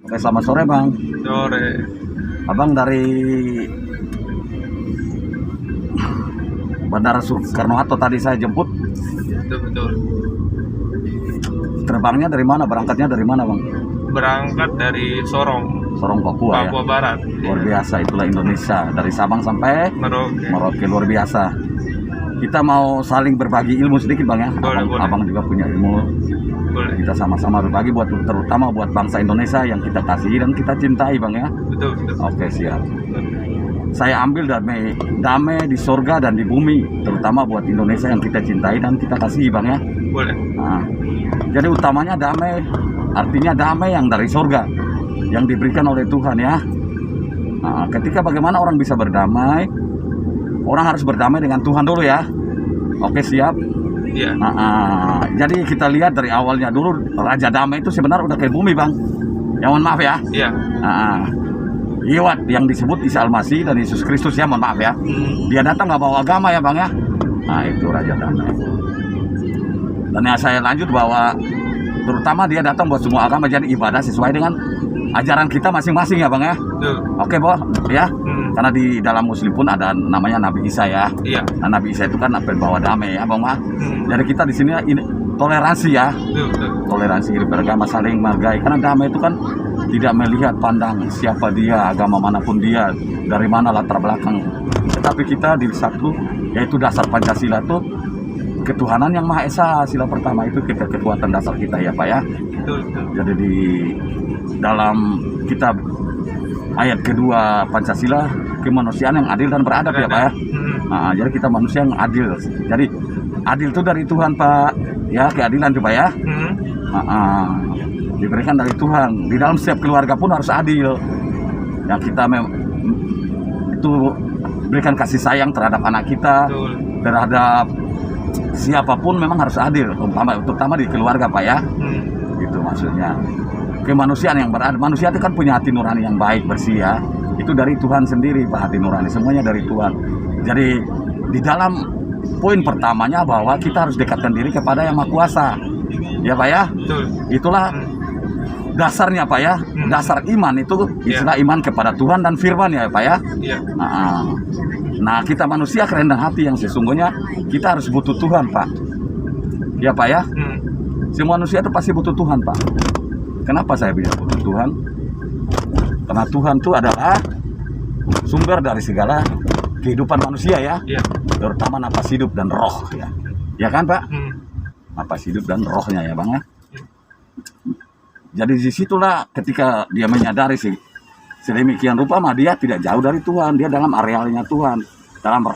Oke, selamat sore Bang. Sore. Abang dari Bandara Soekarno-Hatta tadi saya jemput. Betul. Terbangnya dari mana? Berangkatnya dari mana Bang? Berangkat dari Sorong, Sorong, Papua, Papua ya. Barat. Luar biasa, itulah Indonesia. Dari Sabang sampai Merauke. Merauke, luar biasa. Kita mau saling berbagi ilmu sedikit Bang ya. Boleh. Abang juga punya ilmu. Boleh. Kita sama-sama berbagi terutama buat bangsa Indonesia yang kita kasihi dan kita cintai Bang ya. Betul. Oke, siap. Saya ambil damai di sorga dan di bumi, terutama buat Indonesia yang kita cintai dan kita kasihi Bang ya. Boleh. Nah, jadi utamanya damai, artinya damai yang dari sorga, yang diberikan oleh Tuhan ya. Nah, ketika bagaimana orang bisa berdamai, orang harus berdamai dengan Tuhan dulu ya. Oke, siap. Iya. Jadi kita lihat dari awalnya dulu, Raja Damai itu sebenarnya udah ke bumi Bang. Ya mohon maaf ya. Iya. Lewat yang disebut Isa Al-Masih dan Yesus Kristus ya, mohon maaf ya. Dia datang nggak bawa agama ya Bang ya. Nah itu Raja Damai. Dan yang saya lanjut bahwa terutama dia datang buat semua agama, jadi ibadah sesuai dengan ajaran kita masing-masing ya Bang ya. Betul. Oke Boh ya. Karena di dalam Muslim pun ada namanya Nabi Isa ya. Iya. Nah, Nabi Isa itu kan bawa damai ya Bang Mah. Jadi kita di sini ini toleransi ya. Betul. Toleransi beragama, saling menghargai. Karena damai itu kan tidak melihat pandang siapa dia, agama manapun dia, dari mana latar belakang. Tetapi kita di satu, yaitu dasar Pancasila itu ketuhanan yang Maha Esa. Sila pertama itu kekuatan dasar kita ya Pak ya. Betul. Jadi di dalam kitab ayat kedua Pancasila, kemanusiaan yang adil dan beradab ya Pak ya. Nah, jadi kita manusia yang adil. Jadi adil itu dari Tuhan Pak. Ya, keadilan coba ya. Diberikan dari Tuhan. Di dalam setiap keluarga pun harus adil. Yang kita itu berikan kasih sayang terhadap anak kita, terhadap siapapun memang harus adil, terutama di keluarga Pak ya. Itu maksudnya. Kemanusiaan yang beradab. Manusia itu kan punya hati nurani yang baik, bersih ya. Itu dari Tuhan sendiri Pak, hati nurani. Semuanya dari Tuhan. Jadi di dalam poin pertamanya bahwa kita harus dekatkan diri kepada Yang Maha Kuasa. Ya Pak ya. Betul. Itulah dasarnya Pak ya. Dasar iman itu istilah iman kepada Tuhan dan firman ya Pak ya. Iya. Nah, kita manusia kerendah hati yang sesungguhnya kita harus butuh Tuhan Pak. Ya Pak ya. Semua manusia itu pasti butuh Tuhan Pak. Kenapa saya bilang butuh Tuhan? Karena Tuhan itu adalah sumber dari segala kehidupan manusia ya. Iya. Terutama napas hidup dan roh ya. Ya kan Pak? Napas hidup dan rohnya ya Bang ya. Jadi disitulah ketika dia menyadari sedemikian rupa mah dia tidak jauh dari Tuhan. Dia dalam arealnya Tuhan, dalam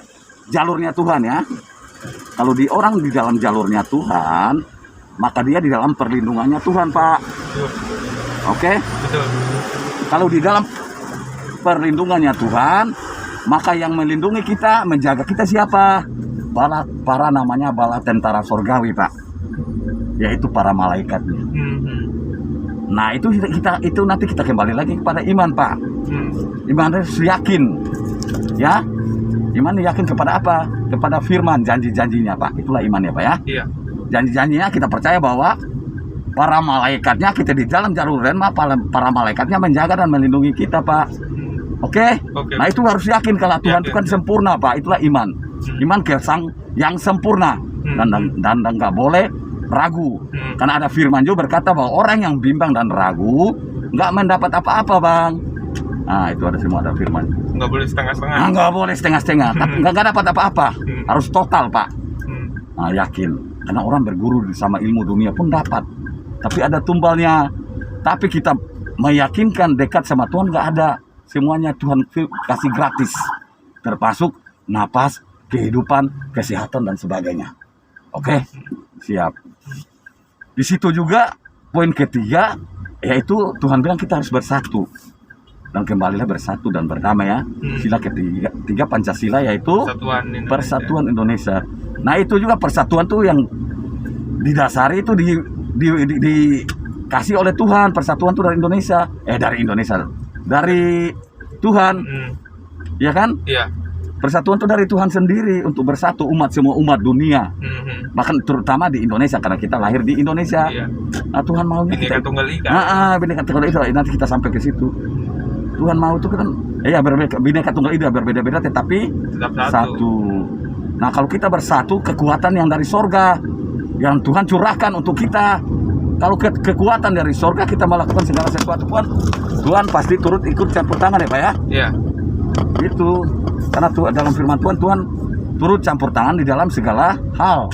jalurnya Tuhan ya. Kalau orang di dalam jalurnya Tuhan, maka dia di dalam perlindungannya Tuhan Pak. Oke? Betul. Kalau di dalam perlindungannya Tuhan, maka yang melindungi kita, menjaga kita siapa? Para namanya bala tentara sorgawi Pak, yaitu para malaikatnya. Nah itu nanti kita kembali lagi kepada iman Pak. Iman harus yakin, ya. Iman yakin kepada apa? Kepada firman, janji-janjinya Pak. Itulah iman ya Pak ya. Iya. Janji-janjinya kita percaya bahwa para malaikatnya kita di dalam jalur Renma, para malaikatnya menjaga dan melindungi kita Pak. Oke? Nah itu harus yakin kalau Tuhan itu kan sempurna Pak. Itulah iman. Iman ke Sang yang sempurna dan nggak boleh ragu. Karena ada firman juga berkata bahwa orang yang bimbang dan ragu nggak mendapat apa-apa Bang. Nah itu ada firman. Nggak boleh setengah-setengah. Nggak boleh setengah-setengah. Tapi nggak dapat apa-apa. Harus total Pak. Nah, yakin. Karena orang berguru sama ilmu dunia pun dapat. Tapi ada tumbalnya. Tapi kita meyakinkan dekat sama Tuhan nggak ada. Semuanya Tuhan kasih gratis. Termasuk napas, kehidupan, kesehatan dan sebagainya. Oke? Siap. Di situ juga poin ketiga, yaitu Tuhan bilang kita harus bersatu. Dan kembalilah bersatu dan berdamai ya. Sila ketiga Pancasila yaitu Persatuan Indonesia. Nah itu juga persatuan tuh yang didasari itu dikasih oleh Tuhan. Persatuan tuh dari Indonesia. Dari Tuhan. Ya kan? Iya. Persatuan itu dari Tuhan sendiri untuk bersatu semua umat dunia. Bahkan terutama di Indonesia karena kita lahir di Indonesia. Iya. Nah, Tuhan maunya Bineka kita Tunggal Ika. Bineka Tunggal Ika, nanti kita sampai ke situ. Tuhan mau itu kan ya Bineka Tunggal Ika berbeda-beda tetapi Tetap satu. Nah, kalau kita bersatu, kekuatan yang dari sorga yang Tuhan curahkan untuk kita. Kalau kekuatan dari sorga kita melakukan segala sesuatu, Tuhan pasti turut ikut campur tangan ya Pak ya. Iya. Itu karena dalam firman Tuhan turut campur tangan di dalam segala hal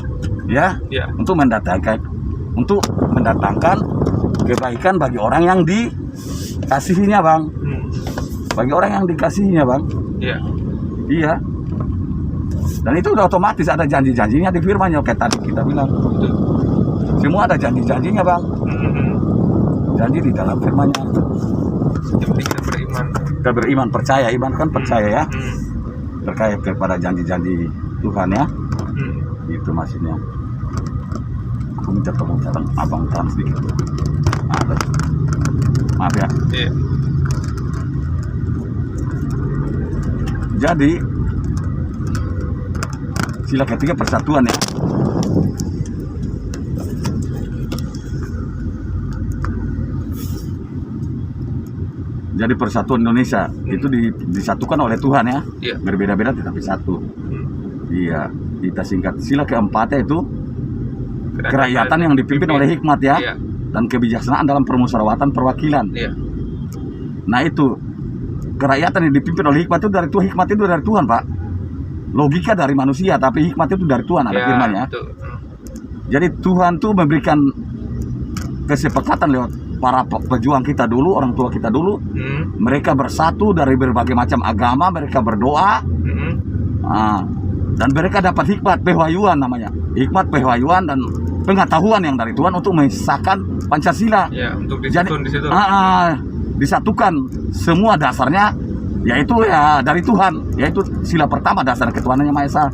ya, Iya. untuk mendatangkan kebaikan bagi orang yang dikasihinya Bang, bagi orang yang dikasihinya Bang. Iya. Iya, dan itu udah otomatis ada janji-janjinya di firman-Nya kayak tadi kita bilang. Betul. Semua ada janji-janjinya Bang, janji di dalam firman-Nya. Yang penting kita beriman. Kita beriman, percaya, iman kan percaya ya, terkait kepada janji-janji Tuhan ya. Itu maksudnya. Aku minta tolong abang tahan sedikit. Maaf ya. Iya. Jadi sila ketiga persatuan ya. Jadi persatuan Indonesia itu disatukan oleh Tuhan ya. Iya. Berbeda-beda tetapi satu. Iya, kita singkat. Sila keempatnya itu kerakyatan yang dipimpin oleh hikmat ya. Iya. Dan kebijaksanaan dalam permusyawaratan perwakilan. Iya. Nah itu kerakyatan yang dipimpin oleh hikmat itu dari Tuhan. Hikmat itu dari Tuhan Pak. Logika dari manusia, tapi hikmat itu dari Tuhan, ada firman-Nya. Betul. Jadi Tuhan tuh memberikan kesepakatan lewat para pejuang kita dulu, orang tua kita dulu. Mereka bersatu dari berbagai macam agama, mereka berdoa. Dan mereka dapat hikmat pewahyuan namanya. Hikmat pewahyuan dan pengetahuan yang dari Tuhan untuk mengesahkan Pancasila. Ya, untuk Jadi, disatukan di situ. disatukan semua dasarnya yaitu ya dari Tuhan, yaitu sila pertama dasar ketuhanan yang Maha Esa.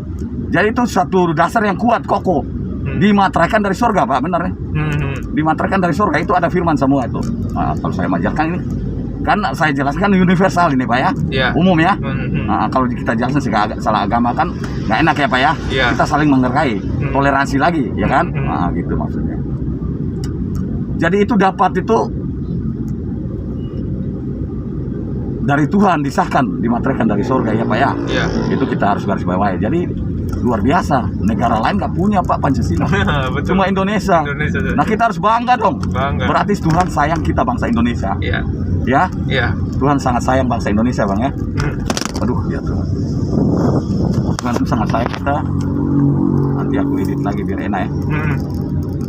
Jadi itu satu dasar yang kuat, kokoh, dimateraikan dari surga Pak, benar ya? Dimateraikan dari surga, itu ada firman semua itu. Nah, kalau saya majarkan ini kan saya jelaskan universal ini Pak ya, Iya. umum ya. Nah, kalau kita jelaskan salah agama kan nggak enak ya Pak ya. Iya. Kita saling menghargai, toleransi lagi ya kan. Nah, gitu maksudnya. Jadi itu dapat itu dari Tuhan, disahkan, dimateraikan dari surga ya Pak ya. Iya. Itu kita harus garis bawahi. Jadi luar biasa, negara lain nggak punya Pak Pancasila. Betul. Cuma Indonesia. Saja. Nah kita harus bangga dong. Bangga. Berarti Tuhan sayang kita bangsa Indonesia. Iya. Ya, Iya. Tuhan sangat sayang bangsa Indonesia Bang ya. Aduh ya Tuhan. Tuhan tuh sangat sayang kita. Nanti aku edit lagi biar enak ya.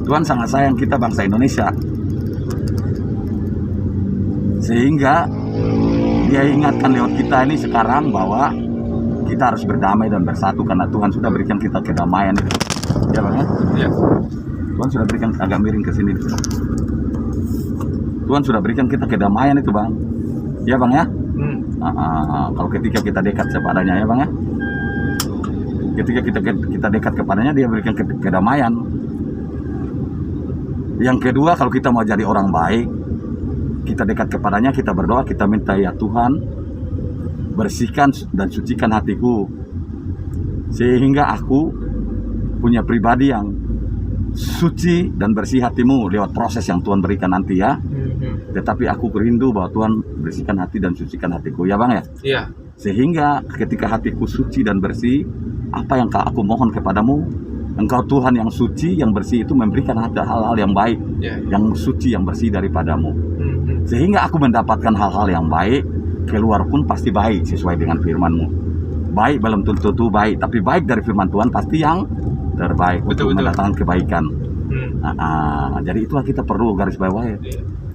Tuhan sangat sayang kita bangsa Indonesia. Sehingga Dia ingatkan lewat kita ini sekarang bahwa kita harus berdamai dan bersatu karena Tuhan sudah berikan kita kedamaian itu. Ya Bang ya? Iya. Tuhan sudah berikan, agak miring ke sini. Tuhan sudah berikan kita kedamaian itu Bang. Ya Bang ya? Kalau ketika kita dekat kepadanya ya Bang ya. Ketika kita dekat kepadanya, Dia berikan kedamaian. Yang kedua, kalau kita mau jadi orang baik, kita dekat kepadanya, kita berdoa, kita minta ya Tuhan, bersihkan dan sucikan hatiku sehingga aku punya pribadi yang suci dan bersih hatimu lewat proses yang Tuhan berikan nanti ya. Tetapi aku rindu bahwa Tuhan bersihkan hati dan sucikan hatiku ya Bang ya. Iya. Sehingga ketika hatiku suci dan bersih, apa yang aku mohon kepadamu, Engkau Tuhan yang suci, yang bersih itu memberikan hal-hal yang baik, yang suci, yang bersih daripadamu. Sehingga aku mendapatkan hal-hal yang baik, keluar pun pasti baik sesuai dengan firman-Mu. Baik belum tentu baik, tapi baik dari firman Tuhan pasti yang terbaik untuk mendatangkan kebaikan. Jadi itulah kita perlu garis bawahi.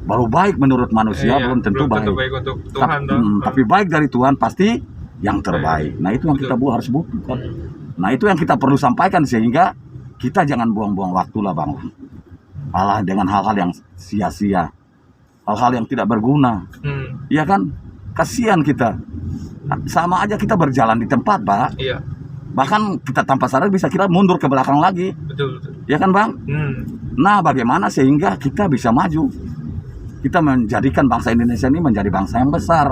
Baru baik menurut manusia belum tentu baik. Untuk Tuhan, tapi baik dari Tuhan pasti yang terbaik. Nah itu yang kita harus butuhkan. Nah itu yang kita perlu sampaikan sehingga kita jangan buang-buang waktu lah Bang. Malah dengan hal-hal yang sia-sia, hal-hal yang tidak berguna. Iya kan? Kasihan kita. Sama aja kita berjalan di tempat Pak. Iya. Bahkan kita tanpa sadar bisa kita mundur ke belakang lagi. Betul. Iya kan Bang? Nah bagaimana sehingga kita bisa maju? Kita menjadikan bangsa Indonesia ini menjadi bangsa yang besar.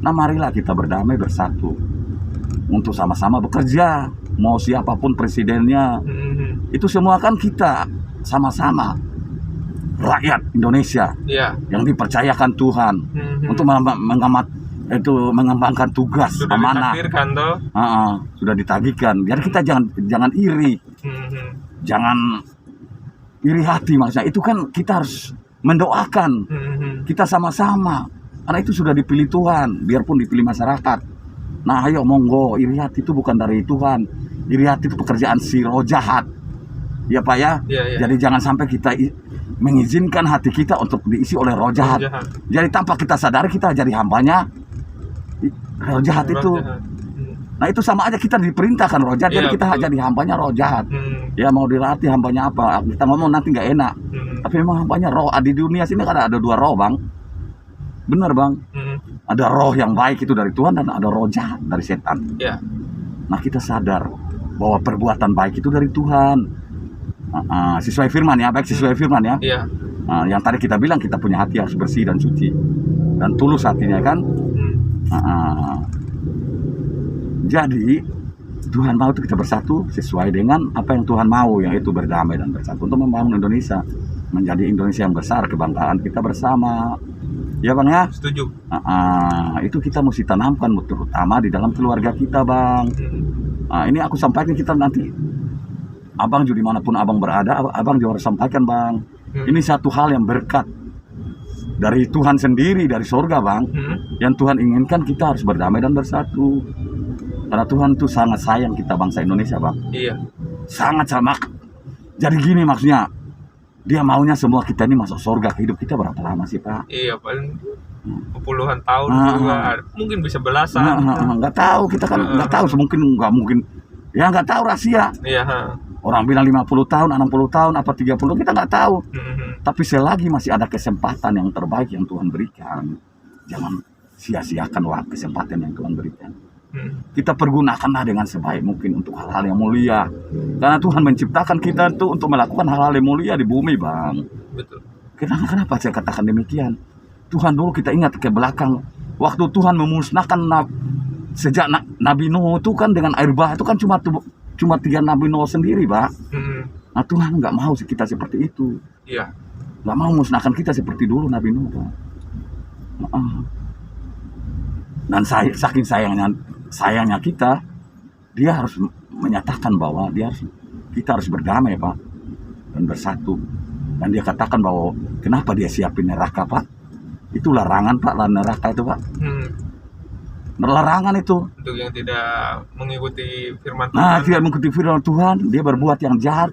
Nah marilah kita berdamai bersatu. untuk sama-sama bekerja, mau siapapun presidennya, itu semua kan kita sama-sama rakyat Indonesia Iya. yang dipercayakan Tuhan untuk mengembangkan tugas Sudah amanah. ditakdirkan toh. Sudah ditagihkan. Jadi kita jangan iri, jangan iri hati maksudnya. Itu kan kita harus mendoakan kita sama-sama, karena itu sudah dipilih Tuhan, biarpun dipilih masyarakat. Nah ayo monggo, iri hati itu bukan dari Tuhan. Iri hati itu pekerjaan si roh jahat, ya Pak ya. Iya. Jadi jangan sampai kita mengizinkan hati kita untuk diisi oleh roh jahat. Jadi tanpa kita sadari kita jadi hambanya roh jahat itu. Nah itu sama aja kita diperintahkan roh jahat, jadi kita jadi hambanya roh jahat. Ya mau dilatih hambanya apa? Kita ngomong nanti nggak enak. Tapi memang hambanya roh. Di dunia sini kan ada dua roh, Bang. Benar, Bang. Ada roh yang baik itu dari Tuhan dan ada roh jahat dari setan. Iya. Nah kita sadar bahwa perbuatan baik itu dari Tuhan. Sesuai firman ya, baik sesuai firman ya. Iya. Yang tadi kita bilang kita punya hati harus bersih dan suci dan tulus hatinya kan. Jadi Tuhan mau itu kita bersatu sesuai dengan apa yang Tuhan mau, yaitu berdamai dan bersatu untuk membangun Indonesia menjadi Indonesia yang besar, kebanggaan kita bersama. Ya Bang ya. Setuju. Itu kita mesti tanamkan terutama di dalam keluarga kita, Bang. Ini aku sampaikan kita nanti. Abang juga dimanapun abang berada, abang juga harus sampaikan, Bang. Ini satu hal yang berkat dari Tuhan sendiri, dari surga, Bang. Yang Tuhan inginkan kita harus berdamai dan bersatu. Karena Tuhan itu sangat sayang kita bangsa Indonesia, Bang. Iya. Sangat sama. Jadi gini maksudnya, dia maunya semua kita ini masuk surga. Hidup kita berapa lama sih, Pak? Iya, paling puluhan tahun juga. Mungkin bisa belasan. Nggak tahu, kita kan nggak tahu. Nggak mungkin. Ya nggak tahu rahasia. Iya. Orang bilang 50 tahun, 60 tahun, apa 30, kita nggak tahu. Tapi selagi masih ada kesempatan yang terbaik yang Tuhan berikan, jangan sia-siakan kesempatan yang Tuhan berikan. Kita pergunakanlah dengan sebaik mungkin untuk hal-hal yang mulia. Karena Tuhan menciptakan kita itu untuk melakukan hal-hal yang mulia di bumi, Bang. Betul. Kenapa saya katakan demikian? Tuhan dulu kita ingat ke belakang, waktu Tuhan memusnahkan sejak Nabi Nuh itu kan dengan air bah itu kan cuma 3 Nabi Nuh sendiri, Pak. Nah Tuhan nggak mau kita seperti itu. Iya. Nggak mau memusnahkan kita seperti dulu Nabi Nuh, Pak. Dan saking sayangnya kita, dia harus menyatakan bahwa kita harus berdamai, Pak, dan bersatu. Dan dia katakan bahwa kenapa dia siapin neraka, Pak? Itu larangan, Pak, neraka itu, Pak. Larangan itu. Untuk yang tidak mengikuti firman Tuhan. Nah, tidak mengikuti firman Tuhan, dia berbuat yang jahat,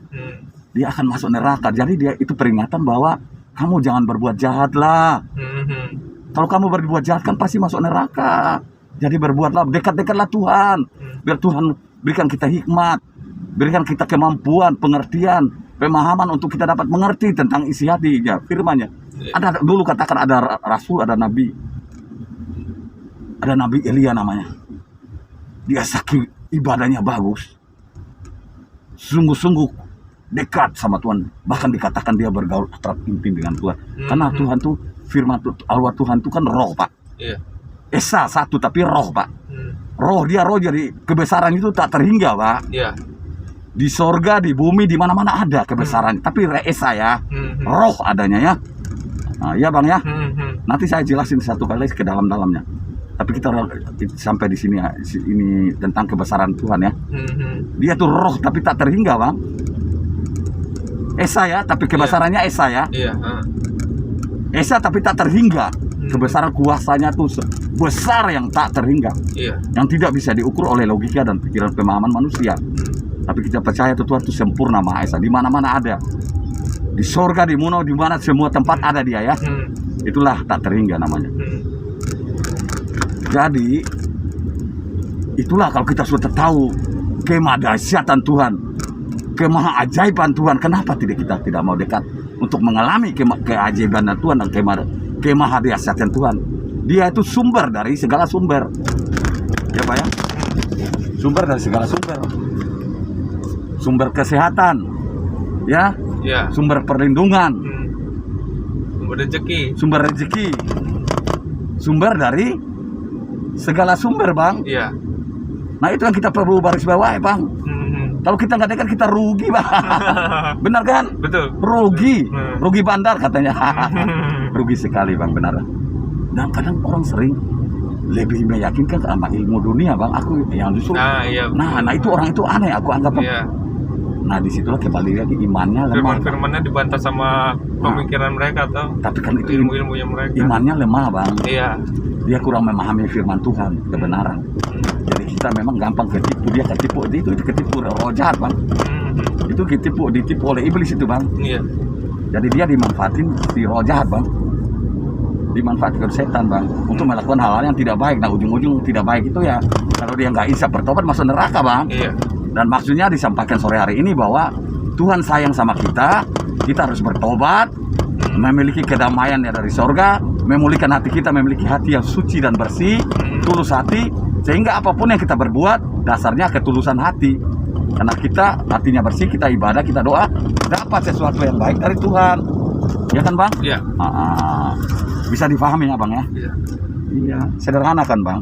dia akan masuk neraka. Jadi dia itu peringatan bahwa kamu jangan berbuat jahat lah. Kalau kamu berbuat jahat kan pasti masuk neraka. Jadi berbuatlah, dekat-dekatlah Tuhan. Biar Tuhan berikan kita hikmat, berikan kita kemampuan, pengertian, pemahaman untuk kita dapat mengerti tentang isi hati ya, firman-Nya. Ada dulu katakan ada rasul, ada nabi. Ada Nabi Elia namanya. Dia saking ibadahnya bagus, sungguh-sungguh dekat sama Tuhan. Bahkan dikatakan dia bergaul akrab intim dengan Tuhan. Karena Tuhan tuh firman Allah Tuhan itu kan roh, Pak. Iya. Esa satu tapi roh, Pak. Roh jadi kebesaran itu tak terhingga, Pak. Iya. Di sorga, di bumi, di mana-mana ada kebesaran. Tapi esa ya, roh adanya ya. Nah, ya Bang ya. Nanti saya jelasin satu kali ke dalam-dalamnya. Tapi kita sampai di sini ya, ini tentang kebesaran Tuhan ya. Dia tuh roh tapi tak terhingga, Bang. Esa ya, tapi kebesarannya esa ya. Iya. Esa tapi tak terhingga. Kebesaran kuasanya tuh besar yang tak terhingga. Iya. Yang tidak bisa diukur oleh logika dan pikiran pemahaman manusia. Tapi kita percaya Tuhan itu sempurna Maha Esa. Di mana-mana ada. Di sorga, di mana semua tempat ada dia ya. Itulah tak terhingga namanya. Jadi itulah kalau kita sudah tahu kemahdasyatan Tuhan, kemahaajaiban Tuhan, kenapa kita tidak mau dekat untuk mengalami keajaiban Tuhan dan kemahdasyatan Tuhan? Dia itu sumber dari segala sumber, ya Pak ya, sumber dari segala sumber, sumber kesehatan, ya, sumber perlindungan, sumber rezeki, sumber dari segala sumber, Bang. Iya. Nah itu yang kita perlu baris bawahi bang. Kalau kita nggak dekat kita rugi bang. Benar kan? Betul. Rugi bandar katanya. Rugi sekali bang, benar. Dan kadang orang sering lebih meyakinkan sama ilmu dunia bang. Aku yang justru. Iya. Nah itu orang itu aneh. Aku anggap. Iya. Nah disitulah kembali lagi imannya lemah. Firman-firmannya dibantah sama pemikiran mereka atau. Tapi kan itu ilmu-ilmunya mereka. Imannya lemah bang. Iya. Dia kurang memahami firman Tuhan, kebenaran. Jadi kita memang gampang ketipu, dia ketipu itu ketipu roh jahat bang. Itu ditipu oleh iblis itu bang. Iya. Jadi dia dimanfaatin si roh jahat bang, dimanfaatkan setan bang untuk melakukan hal-hal yang tidak baik. Nah ujung-ujung tidak baik itu ya kalau dia nggak insaf bertobat masuk neraka bang. Iya. Dan maksudnya disampaikan sore hari ini bahwa Tuhan sayang sama kita harus bertobat, memiliki kedamaian dari sorga, memulihkan hati kita, memiliki hati yang suci dan bersih, tulus hati, sehingga apapun yang kita berbuat dasarnya ketulusan hati. Karena kita hatinya bersih, kita ibadah, kita doa, dapat sesuatu yang baik dari Tuhan. Ya kan bang? Iya. Bisa dipahami ya bang ya? Iya. Sederhana kan bang?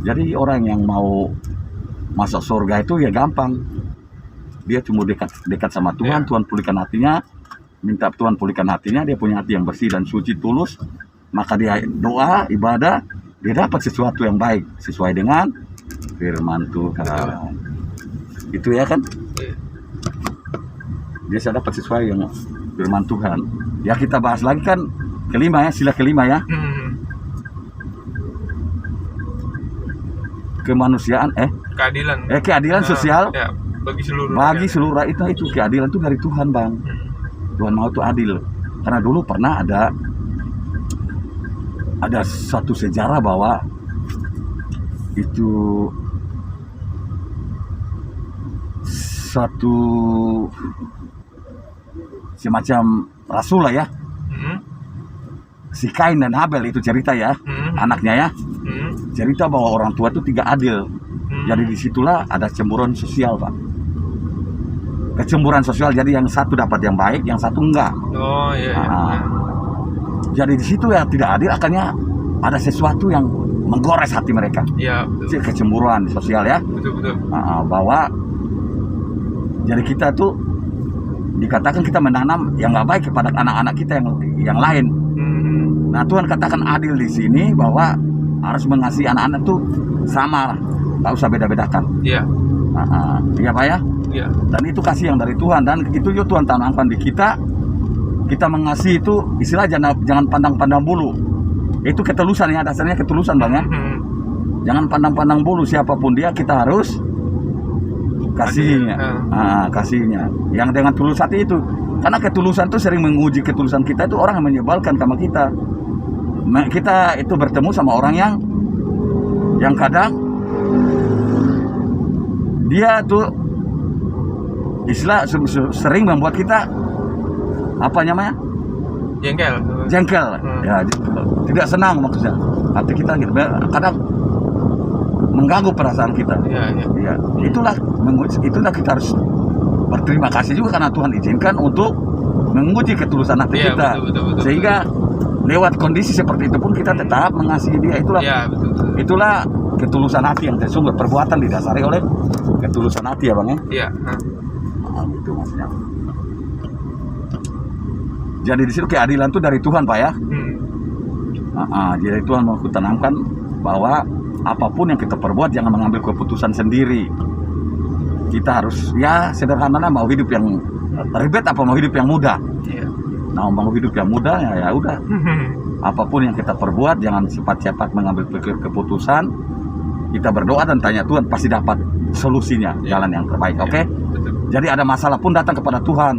Jadi orang yang mau masuk surga itu ya gampang. Dia cuma dekat sama Tuhan, Tuhan pulihkan hatinya, minta Tuhan pulihkan hatinya, dia punya hati yang bersih dan suci tulus, maka dia doa, ibadah, dia dapat sesuatu yang baik sesuai dengan firman Tuhan. Itu ya kan? Dia sudah dapat sesuai dengan firman Tuhan. Ya kita bahas lagi kan kelima ya, sila kelima ya. Kemanusiaan keadilan sosial ya, bagi seluruh rakyat. Itu keadilan itu dari Tuhan bang. Tuhan mau itu adil. Karena dulu pernah ada satu sejarah bahwa itu satu semacam rasul lah ya. Si Kain dan Habel itu cerita ya, anaknya ya. Cerita bahwa orang tua itu tidak adil. Jadi disitulah ada cemburuan sosial pak. Kecemburuan sosial, jadi yang satu dapat yang baik, yang satu enggak. Oh iya. Jadi di situ ya tidak adil, akhirnya ada sesuatu yang menggores hati mereka. Iya. Kecemburuan sosial ya. Betul. Bahwa jadi kita tuh dikatakan kita menanam yang nggak baik kepada anak-anak kita yang lain. Nah Tuhan katakan adil di sini bahwa harus mengasihi anak-anak tuh sama, nggak usah beda-bedakan. Iya. Iya pak ya. Iya. Dan itu kasih yang dari Tuhan, dan itu juga Tuhan tanamkan di kita. Kita mengasihi itu istilah jangan pandang-pandang bulu. Itu ketulusan ya, dasarnya ketulusan bang ya. Jangan pandang-pandang bulu siapapun dia, kita harus kasihnya. Kasihnya yang dengan tulus hati itu. Karena ketulusan itu sering menguji ketulusan kita, itu orang yang menyebalkan sama kita. Kita itu bertemu sama orang yang kadang dia tuh istilah sering membuat kita apa namanya? Jengkel. Ya, tidak senang maksudnya. Hati kita gitu. Kadang mengganggu perasaan kita. Iya. Itulah kita harus berterima kasih juga karena Tuhan izinkan untuk menguji ketulusan hati kita. Betul. Sehingga lewat kondisi seperti itu pun kita tetap mengasihi dia. Itulah ketulusan hati yang sesungguh, perbuatan didasari oleh ketulusan hati ya bang ya. Iya. Itu maksudnya. Jadi di situ keadilan itu dari Tuhan pak ya. Jadi Tuhan mau tanamkan bahwa apapun yang kita perbuat jangan mengambil keputusan sendiri. Kita harus ya sederhananya mau hidup yang ribet apa mau hidup yang mudah. Iya. Nah mau hidup yang mudah ya udah. Apapun yang kita perbuat jangan cepat-cepat mengambil keputusan. Kita berdoa dan tanya Tuhan, pasti dapat solusinya, jalan yang terbaik. Oke? Jadi ada masalah pun datang kepada Tuhan.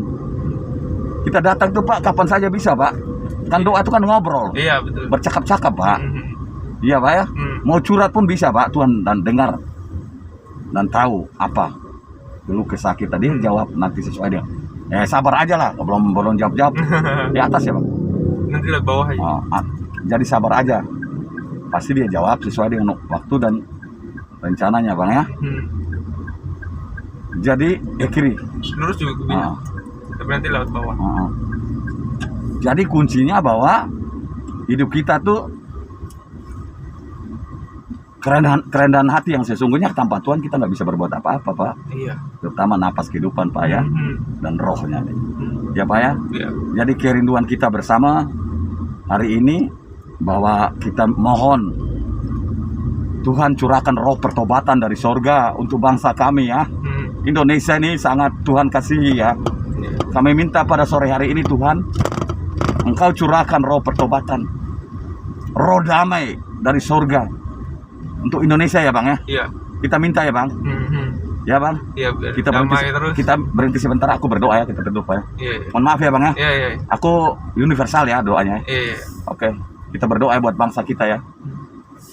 Kita datang tuh Pak kapan saja bisa Pak. Kan doa itu kan ngobrol. Iya betul. Bercakap-cakap Pak. Iya Pak ya. Mau curhat pun bisa Pak, Tuhan dan dengar dan tahu apa dulu kesakit tadi jawab nanti sesuai dia. Sabar aja lah, belum jawab di atas ya Pak. Nanti lihat bawah aja. Jadi sabar aja. Pasti dia jawab sesuai dengan waktu dan rencananya bang ya. Jadi kiri. Lurus juga bisa. Tapi nanti lewat bawah. Jadi kuncinya bahwa hidup kita tuh kerendahan hati yang sesungguhnya tanpa Tuhan kita nggak bisa berbuat apa-apa, Pak. Iya. Terutama napas kehidupan, Pak ya, dan rohnya, ya Pak ya. Iya. Jadi kerinduan kita bersama hari ini bahwa kita mohon Tuhan curahkan roh pertobatan dari sorga untuk bangsa kami ya. Indonesia ini sangat Tuhan kasihi ya. Kami minta pada sore hari ini Tuhan, Engkau curahkan roh pertobatan, roh damai dari sorga untuk Indonesia ya Bang ya. Iya. Kita minta ya Bang. Ya Bang. Iya, biar Kita berhenti, damai terus. kita berhenti sebentar, aku berdoa ya, kita berdoa ya. Iya. Mohon maaf ya Bang ya. Iya, iya. Aku universal ya doanya. Iya. Oke, kita berdoa ya buat bangsa kita ya.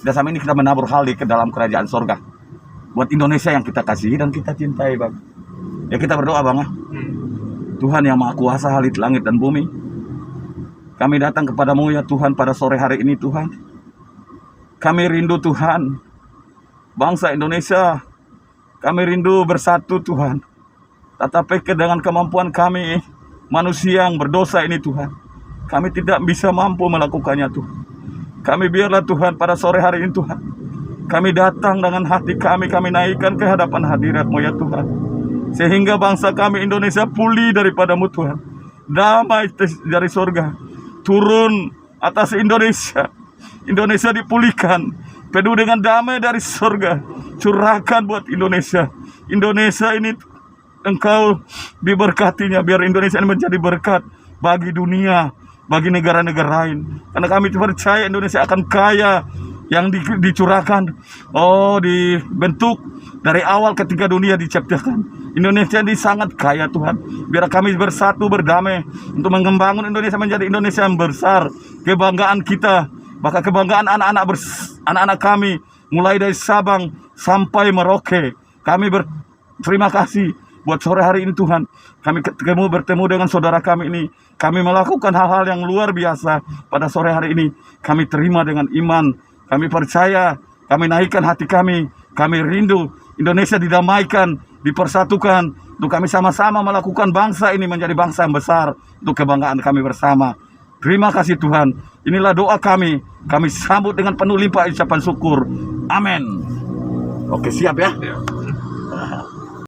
Dan sama ini kita menabur hal di ke dalam kerajaan sorga. Buat Indonesia yang kita kasihi dan kita cintai Bang. Ya kita berdoa Bang ya. Tuhan yang Maha Kuasa halit langit dan bumi, kami datang kepadamu ya Tuhan pada sore hari ini Tuhan. Kami rindu Tuhan, bangsa Indonesia, kami rindu bersatu Tuhan. Tetapi dengan kemampuan kami, manusia yang berdosa ini Tuhan, kami tidak bisa mampu melakukannya Tuhan. Kami biarlah Tuhan pada sore hari ini Tuhan, kami datang dengan hati kami naikkan ke hadapan hadirat-Mu ya Tuhan. Sehingga bangsa kami Indonesia pulih daripadamu Tuhan. Damai dari surga turun atas Indonesia. Indonesia dipulihkan, penuh dengan damai dari surga. Curahkan buat Indonesia. Indonesia ini Engkau diberkatinya, biar Indonesia ini menjadi berkat bagi dunia, bagi negara-negara lain. Karena kami percaya Indonesia akan kaya yang dicurahkan, dibentuk dari awal ketika dunia diciptakan. Indonesia ini sangat kaya Tuhan. Biar kami bersatu berdamai untuk membangun Indonesia menjadi Indonesia yang besar. Kebanggaan kita, bahkan kebanggaan anak-anak kami, mulai dari Sabang sampai Merauke. Kami berterima kasih buat sore hari ini Tuhan. Kami bertemu dengan saudara kami ini. Kami melakukan hal-hal yang luar biasa pada sore hari ini. Kami terima dengan iman. Kami percaya, kami naikkan hati kami. Kami rindu Indonesia didamaikan, dipersatukan. Untuk kami sama-sama melakukan bangsa ini menjadi bangsa yang besar. Untuk kebanggaan kami bersama. Terima kasih Tuhan. Inilah doa kami. Kami sambut dengan penuh limpah ucapan syukur. Amin. Oke, siap ya.